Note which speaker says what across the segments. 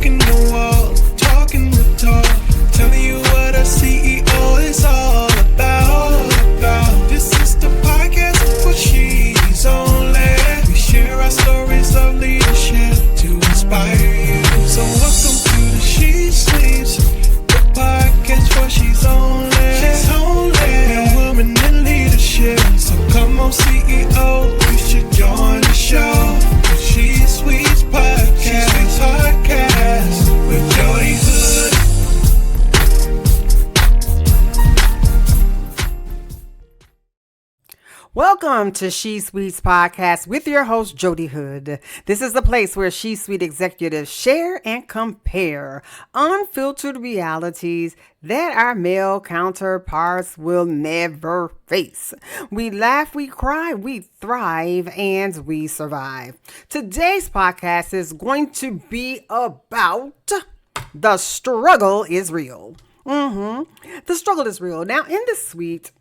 Speaker 1: walking the walk, talking the talk, telling you what a CEO is all about. This is the podcast for She's Only. We share our stories of leadership to inspire you. So welcome to the She Sleeps, the podcast for She's Only. She's only a woman in leadership. So come on, CEO, you should join the show. The She Sleeps podcast with Jodi Hood.
Speaker 2: Welcome to She Suite's podcast with your host, Jodi Hood. This is the place where She Suite executives share and compare unfiltered realities that our male counterparts will never face. We laugh, we cry, we thrive, and we survive. Today's podcast is going to be about the struggle is real. The struggle is real. Now, in the suite,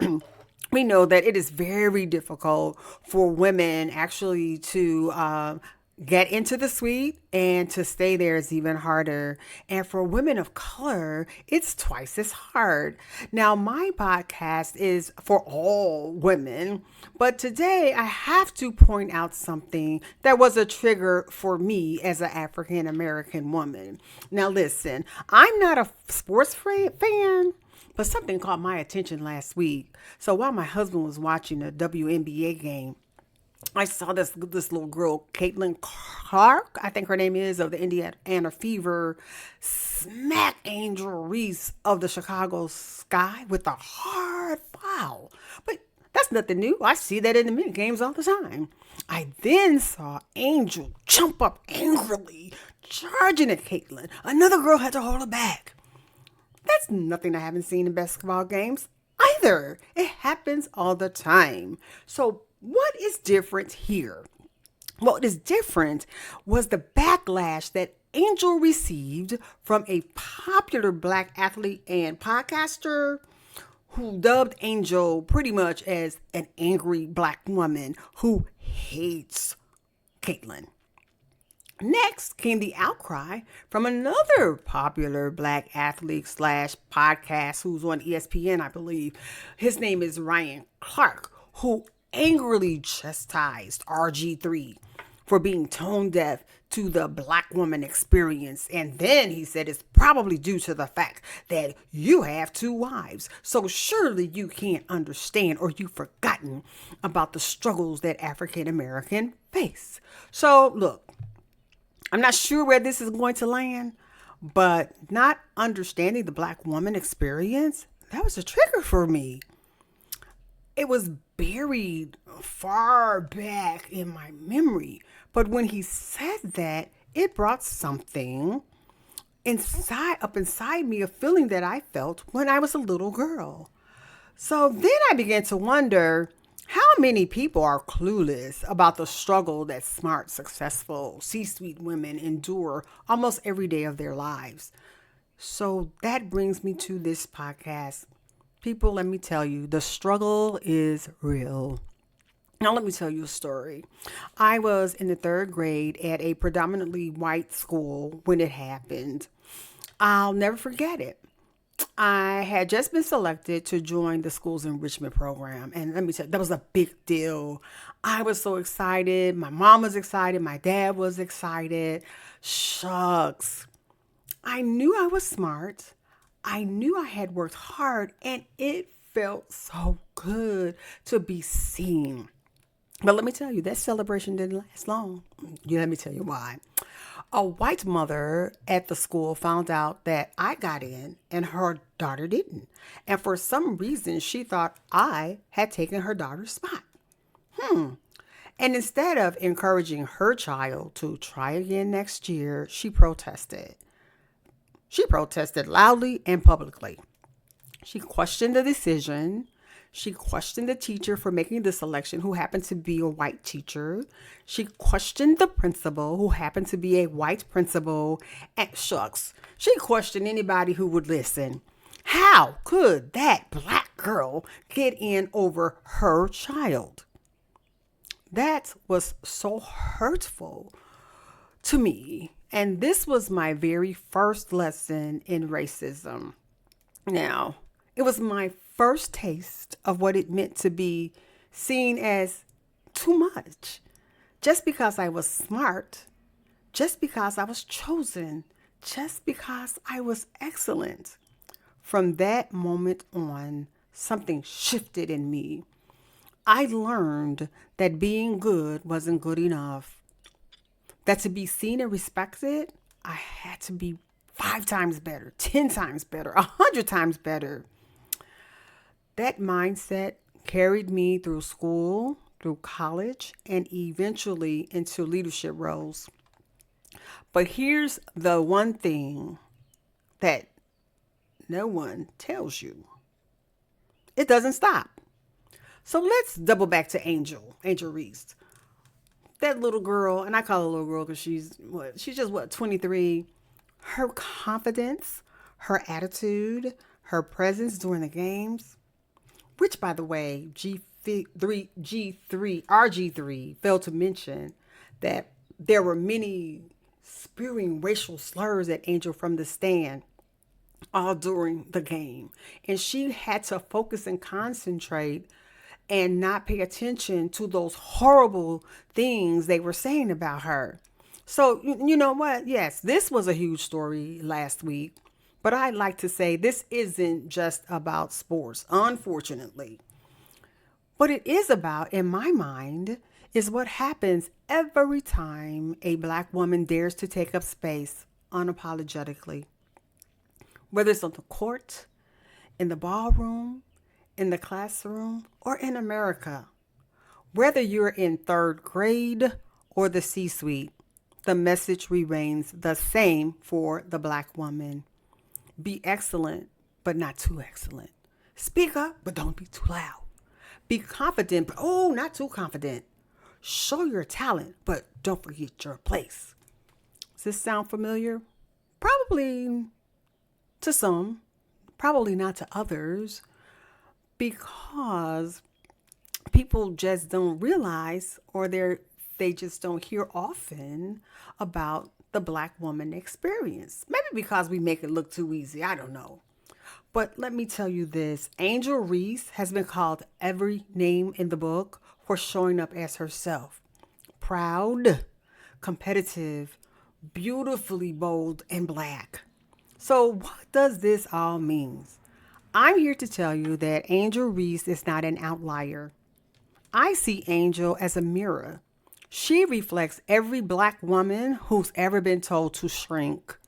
Speaker 2: we know that it is very difficult for women actually to get into the suite, and to stay there is even harder. And for women of color, it's twice as hard. Now, my podcast is for all women, but today I have to point out something that was a trigger for me as an African American woman. Now, listen, I'm not a sports fan, but something caught my attention last week. So while my husband was watching a WNBA game, I saw this little girl, Caitlin Clark, I think her name is, of the Indiana Fever, smack Angel Reese of the Chicago Sky with a hard foul. But that's nothing new. I see that in the mini games all the time. I then saw Angel jump up angrily, charging at Caitlin. Another girl had to hold her back. That's nothing I haven't seen in basketball games either. It happens all the time. So what is different here? What is different was the backlash that Angel received from a popular Black athlete and podcaster who dubbed Angel pretty much as an angry Black woman who hates Caitlin. Next came the outcry from another popular Black athlete / podcast who's on ESPN, I believe. His name is Ryan Clark, who angrily chastised RG3 for being tone deaf to the Black woman experience. And then he said it's probably due to the fact that you have 2 wives. So surely you can't understand, or you've forgotten about the struggles that African American face. So look, I'm not sure where this is going to land, but not understanding the Black woman experience, that was a trigger for me. It was buried far back in my memory, but when he said that, it brought something up inside me, a feeling that I felt when I was a little girl. So then I began to wonder, how many people are clueless about the struggle that smart, successful C-suite women endure almost every day of their lives? So that brings me to this podcast. People, let me tell you, the struggle is real. Now, let me tell you a story. I was in the 3rd grade at a predominantly white school when it happened. I'll never forget it. I had just been selected to join the school's enrichment program. And let me tell you, that was a big deal. I was so excited. My mom was excited. My dad was excited. Shucks. I knew I was smart. I knew I had worked hard, and it felt so good to be seen. But let me tell you, that celebration didn't last long. Let me tell you why. A white mother at the school found out that I got in and her daughter didn't. And for some reason, she thought I had taken her daughter's spot. And instead of encouraging her child to try again next year, she protested. She protested loudly and publicly. She questioned the decision. She questioned the teacher for making the selection, who happened to be a white teacher. She questioned the principal, who happened to be a white principal. And shucks, she questioned anybody who would listen. How could that Black girl get in over her child? That was so hurtful to me And this was my very first lesson in racism. Now, it was my first taste of what it meant to be seen as too much. Just because I was smart, just because I was chosen, just because I was excellent. From that moment on, something shifted in me. I learned that being good wasn't good enough. That to be seen and respected, I had to be 5 times better, 10 times better, 100 times better. That mindset carried me through school, through college, and eventually into leadership roles. But here's the one thing that no one tells you: it doesn't stop. So let's double back to Angel Reese. That little girl, and I call her a little girl because she's just what, 23. Her confidence, her attitude, her presence during the games, which by the way, RG3 failed to mention that there were many spewing racial slurs at Angel from the stand all during the game. And she had to focus and concentrate and not pay attention to those horrible things they were saying about her. So, you know what? Yes, this was a huge story last week. But I'd like to say this isn't just about sports, unfortunately. What it is about, in my mind, is what happens every time a black woman dares to take up space unapologetically. Whether it's on the court, in the ballroom, in the classroom, or in America. Whether you're in third grade or the C-suite, the message remains the same for the black woman. Be excellent, but not too excellent. Speak up, but don't be too loud. Be confident, but not too confident. Show your talent, but don't forget your place. Does this sound familiar? Probably to some, probably not to others, because people just don't realize, or they just don't hear often about the black woman experience. Maybe because we make it look too easy. I don't know. But let me tell you this. Angel Reese has been called every name in the book for showing up as herself. Proud, competitive, beautifully bold, and black. So what does this all mean? I'm here to tell you that Angel Reese is not an outlier. I see Angel as a mirror. She reflects every black woman who's ever been told to shrink.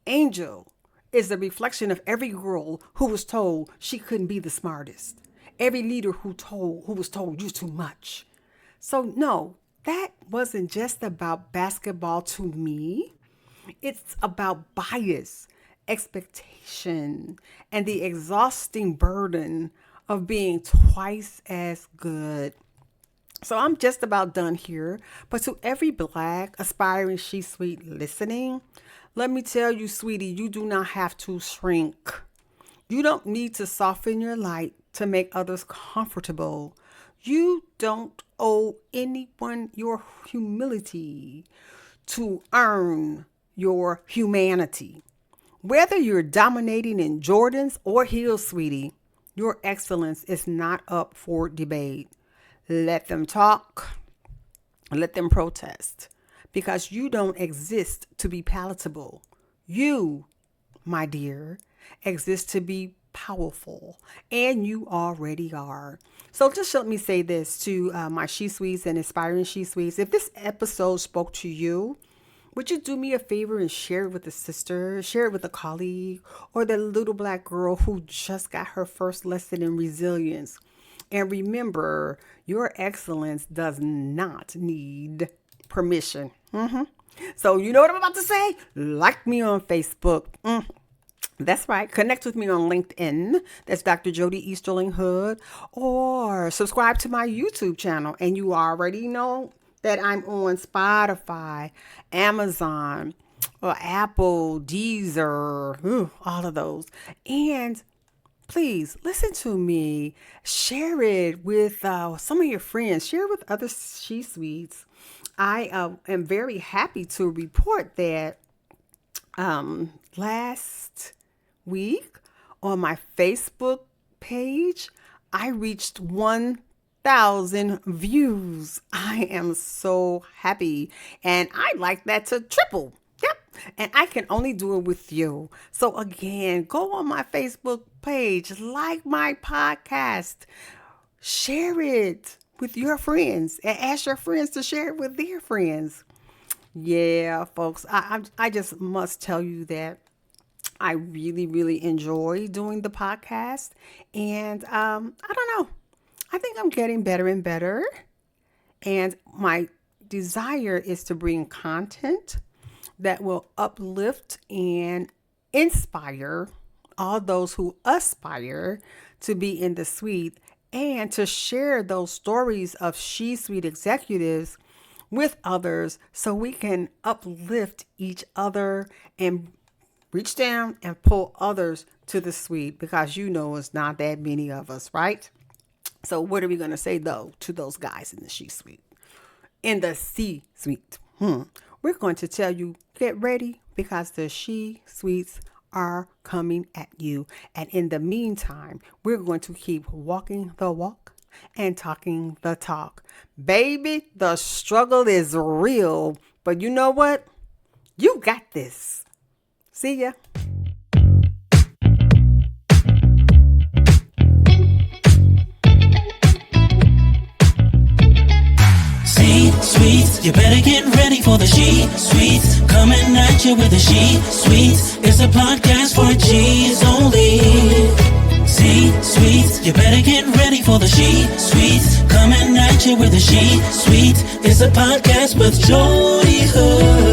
Speaker 2: Angel is the reflection of every girl who was told she couldn't be the smartest. Every leader who was told you're too much. So no, that wasn't just about basketball to me. It's about bias, expectation, and the exhausting burden of being twice as good. So I'm just about done here. But to every black aspiring she-suite listening, let me tell you, sweetie, you do not have to shrink. You don't need to soften your light to make others comfortable. You don't owe anyone your humility to earn your humanity. Whether you're dominating in Jordans or heels, sweetie, your excellence is not up for debate. Let them talk. Let them protest. Because you don't exist to be palatable. You, my dear, exist to be powerful. And you already are. So just let me say this to my she-suites and aspiring she-suites. If this episode spoke to you, would you do me a favor and share it with a sister, share it with a colleague, or the little black girl who just got her first lesson in resilience? And remember, your excellence does not need permission. So you know what I'm about to say? Like me on Facebook. That's right. Connect with me on LinkedIn. That's Dr. Jodi Easterling Hood. Or subscribe to my YouTube channel. And you already know that I'm on Spotify, Amazon, or Apple, Deezer, all of those. And please listen to me. Share it with some of your friends. Share it with other she-suites. I am very happy to report that last week on my Facebook page, I reached 1,000 views. I am so happy. And I'd like that to triple. Yep. And I can only do it with you. So again, go on my Facebook page, like my podcast, share it with your friends, and ask your friends to share it with their friends. Yeah, folks, I just must tell you that I really, really enjoy doing the podcast. And I don't know. I think I'm getting better and better. And my desire is to bring content that will uplift and inspire all those who aspire to be in the suite, and to share those stories of She Suite executives with others so we can uplift each other and reach down and pull others to the suite, because it's not that many of us, right? So what are we going to say, though, to those guys in the She Suite? In the C Suite? We're going to tell you, get ready, because the She Suites are coming at you. And in the meantime, we're going to keep walking the walk and talking the talk. Baby, the struggle is real, but you know what? You got this. See ya.
Speaker 3: C-Suites, you better get ready for the She-Suites. Coming at you with the She-Suites. It's a podcast for G's only. C-Suites, you better get ready for the She-Suites. Coming at you with the She-Suites. It's a podcast with Jodi Hood.